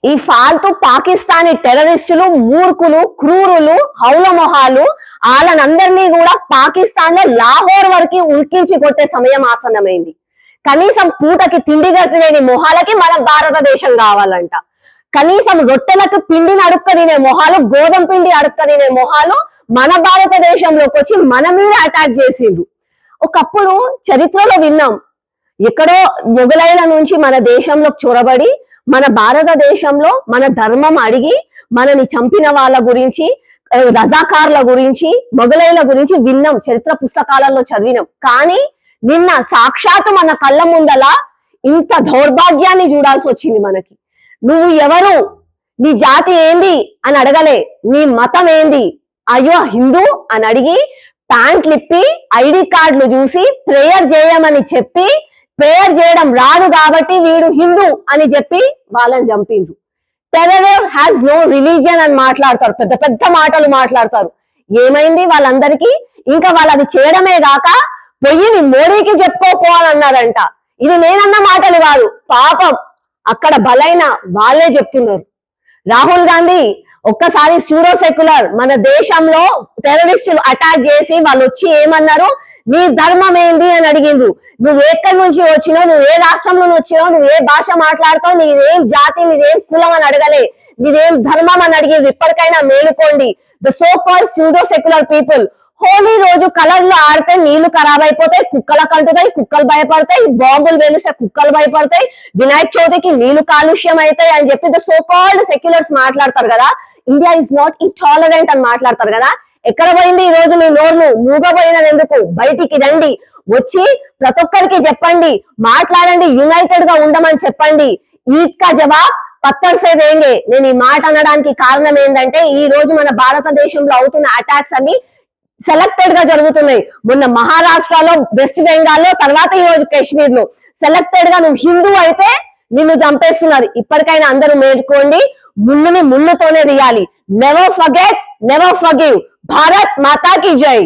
ఈ ఫాల్తు పాకిస్తానీ టెర్రరిస్టులు, మూర్ఖులు, క్రూరులు, హౌల మొహాలు వాళ్ళనందరినీ కూడా పాకిస్తాన్ లో లాహోర్ వరకు ఉల్కించి కొట్టే సమయం ఆసన్నమైంది. కనీసం పూటకి తిండి గట్టిలేని మొహాలకి మన భారతదేశం కావాలంట. కనీసం రొట్టెలకు పిండిని అడుక్క తినే మొహాలు, గోధుమ పిండి అడుక్క తినే మొహాలు మన భారతదేశంలోకి వచ్చి మన మీద అటాక్ చేసిండ్రు. ఒకప్పుడు చరిత్రలో విన్నాం, ఎక్కడో మొఘలైల నుంచి మన దేశంలో చొరబడి మన భారతదేశంలో మన ధర్మం అడిగి మనని చంపిన వాళ్ళ గురించి, రజాకార్ల గురించి, మొఘలైల గురించి విన్నాం, చరిత్ర పుస్తకాలలో చదివినాం. కానీ నిన్న సాక్షాత్తు మన కళ్ళ ముందల ఇంత దౌర్భాగ్యాన్ని చూడాల్సి వచ్చింది మనకి. నువ్వు ఎవరు, నీ జాతి ఏంది అని అడగలే, నీ మతం ఏంది, అయ్యో హిందూ అని అడిగి ప్యాంట్లు ఇప్పి ఐడి కార్డులు చూసి ప్రేయర్ చేయమని చెప్పి, ప్రేయర్ చేయడం రాదు కాబట్టి వీడు హిందూ అని చెప్పి వాళ్ళని చంపిండ్రు. టెర్రర్ హ్యాస్ నో రిలీజియన్ అని మాట్లాడతారు, పెద్ద పెద్ద మాటలు మాట్లాడతారు. ఏమైంది వాళ్ళందరికీ? ఇంకా వాళ్ళది చేయడమే కాక పొయ్యిని మోడీకి చెప్పుకోపోవాలన్నారంట. ఇది నేనన్న మాటలు కాదు, పాపం అక్కడ బలైన వాళ్ళే చెప్తున్నారు. రాహుల్ గాంధీ ఒక్కసారి సూడో సెక్యులర్ మన దేశంలో టెర్రరిస్టులు అటాక్ చేసి వాళ్ళు వచ్చి ఏమన్నారు, నీ ధర్మం ఏంది అని అడిగిండ్రు. నువ్వు ఎక్కడి నుంచి వచ్చినావు, నువ్వు ఏ రాష్ట్రంలో వచ్చినావు, నువ్వు ఏ భాష మాట్లాడతావు, నీదేం జాతి, నీదేం కులం అని అడగలే, నీదేం ధర్మం అని అడిగిండ్రు. ఇప్పటికైనా మేలుకోండి. The so called pseudo secular people. Holi రోజు కలర్లు ఆడితే నీళ్లు ఖరాబ్ అయిపోతాయి, కుక్కలకు అంటుతాయి, కుక్కలు భయపడతాయి, బాంబులు వెలిస్తే కుక్కలు భయపడతాయి, వినాయక చవితికి నీళ్లు కాలుష్యం అవుతాయి అని చెప్పి ద సో కాల్డ్ సెక్యులర్స్ మాట్లాడతారు కదా. ఇండియా ఇస్ నాట్ ఇంటాలరెంట్ అని మాట్లాడతారు కదా. ఎక్కడ పోయింది ఈ రోజు మీ నోరు? మూగపోయినది ఎందుకు? బయటికి రండి, వచ్చి ప్రతి ఒక్కరికి చెప్పండి, మాట్లాడండి, యునైటెడ్ గా ఉండమని చెప్పండి. ఈద్ కా జవాబ్ పత్తర్ సే దేంగే. నేను ఈ మాట అనడానికి కారణం ఏంటంటే ఈ రోజు మన భారతదేశంలో అవుతున్న అటాక్స్ అన్ని సెలెక్టెడ్ గా జరుగుతున్నాయి. మొన్న మహారాష్ట్రలో, వెస్ట్ బెంగాల్లో, తర్వాత ఈ రోజు కాశ్మీర్ లో సెలెక్టెడ్ గా నువ్వు హిందూ అయితే నిన్ను చంపేస్తున్నారు. ఇప్పటికైనా అందరూ మేల్కోండి, ముళ్ళుని ముళ్ళుతోనే తీయాలి. Never forget, never forgive. Bharat Mata కీ జై.